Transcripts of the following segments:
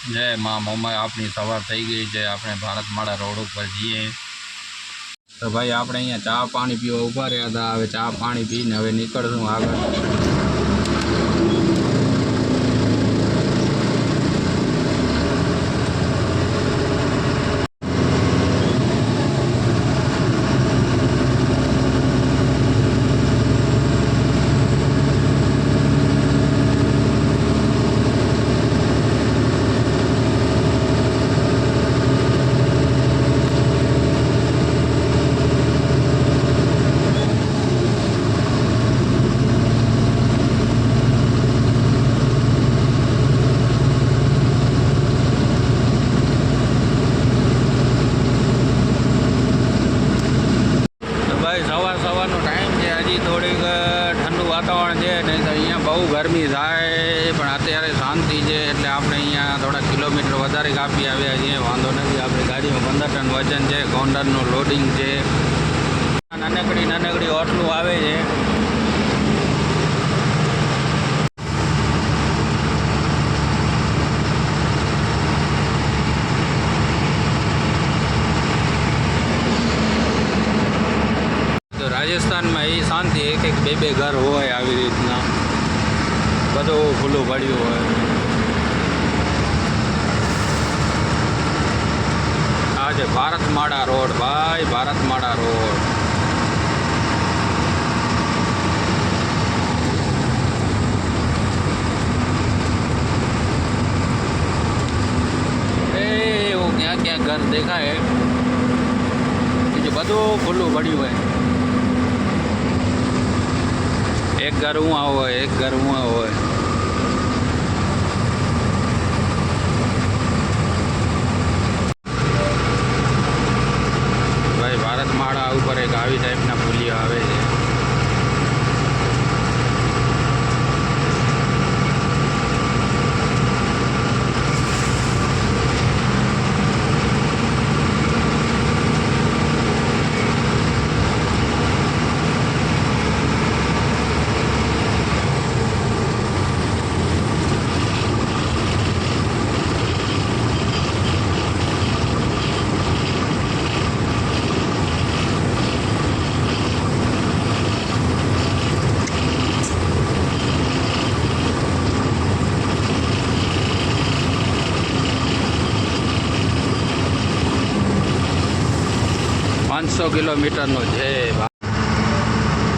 જય માં મોમાં આપણી સવાર થઈ ગઈ છે। આપણે ભારતમાળા રોડ ઉપર જઈએ તો ભાઈ આપણે અહીંયા ચા પાણી પીવા ઊભા રહ્યા હતા। હવે ચા પાણી પીને હવે નીકળશું આગળ। સવારનો ટાઈમ છે, હજી થોડીક ઠંડુ વાતાવરણ છે, નહીં તો અહીંયા બહુ ગરમી થાય, પણ અત્યારે શાંતિ છે એટલે આપણે અહીંયા થોડા કિલોમીટર વધારે કાપી આવ્યા છીએ। વાંધો નથી, આપણી ગાડીમાં 15 ટન વજન છે, કાઉન્ટરનું લોડિંગ છે, નાનકડી હોટલું આવે છે। રાજસ્થાનમાં એ શાંતિ, એક બે ઘર હોય, આવી રીતના બધું ખુલ્લું પડ્યું હોય। આ છે ભારતમાળા રોડ ભાઈ, ભારતમાળા રોડ। એવું ક્યાં ઘર દેખાય, બીજું બધું ખુલ્લું પડ્યું હોય। એક ઘર હું હોય, એક ઘર હું હોય। ભાઈ ભારતમાળા ઉપર એક આવી ટાઈપના પુલિયા આવે છે। $500 કિલોમીટરનો છે।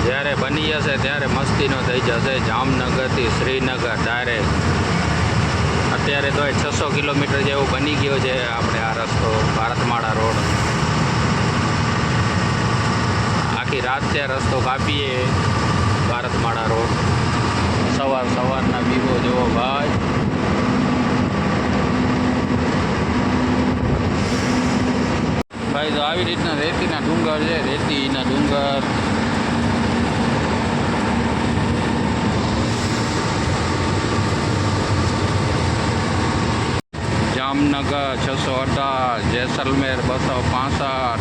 જ્યારે બની જશે ત્યારે મસ્તીનો થઈ જશે। જામનગરથી શ્રીનગર ડાયરેક્ટ। અત્યારે તો 600 કિલોમીટર જેવું બની ગયો છે આપણે આ રસ્તો, ભારતમાળા રોડ। આખી રાત ત્યાં રસ્તો કાપીએ ભારતમાળા રોડ। સવારના વ્યૂ જુઓ ભાઈ। ભાઈ તો આવી રીતના રેતીના ડુંગર છે, રેતીના ડુંગર। જામનગર 618, જેસલમેર 265,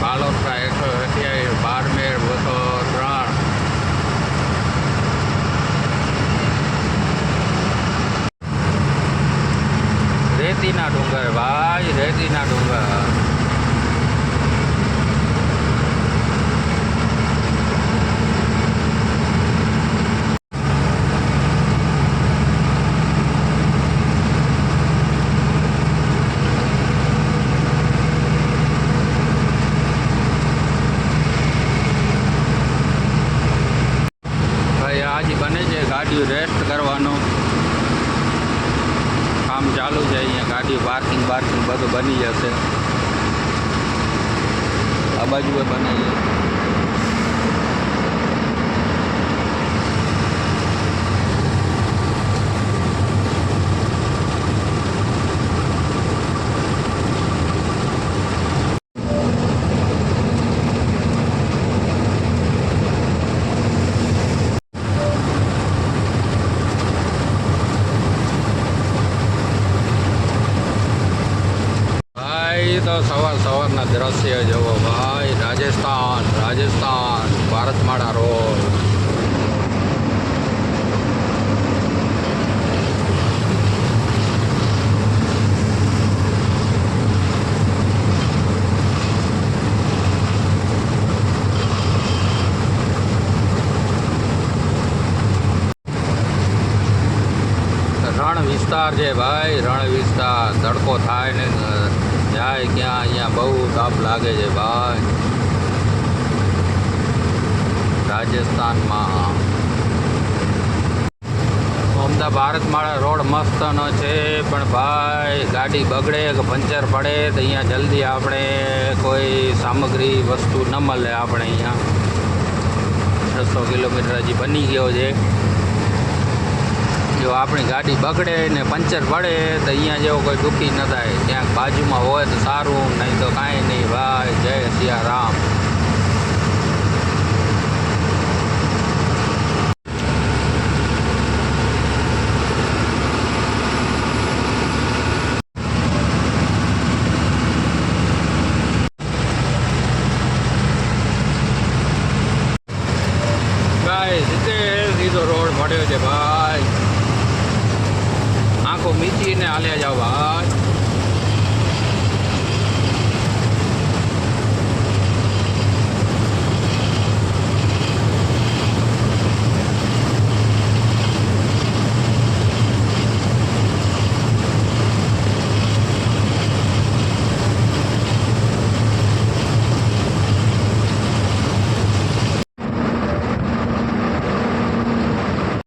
બાલોતરા 128, બારમેર 203। રેતીના ડુંગર ભાઈ, રેતીના ડુંગર। ભાઈ આજે બને છે ગાડીઓ રેસ્ટ કરવાનું કામ ચાલુ છે। અહીંયા ગાડી પાર્કિંગ બધું બની જશે। આ બાજુ બને છે। તો સવારના દ્રશ્ય જુઓ ભાઈ। રાજસ્થાન ભારતમાળા રોડ। વિસ્તાર છે ભાઈ, રણ વિસ્તાર. તડકો થાય ને જાય ક્યાં, અહીંયા બહુ તાપ લાગે છે ભાઈ રાજસ્થાનમાં. આમ તો ભારતમાળા રોડ મસ્તનો છે, પણ ભાઈ ગાડી બગડે કે પંચર પડે તો અહીંયા જલ્દી આપણે કોઈ સામગ્રી વસ્તુ ન મળે. આપણે અહીંયા 600 કિલોમીટર હજી બની ગયો છે. જો આપણી ગાડી બગડે ને પંચર પડે તો અહીંયા જેવો કોઈ દુઃખી ન થાય. ક્યાંક બાજુમાં હોય તો સારું, નહીં તો કાંઈ નહીં ભાઈ. જય સિયા રામ.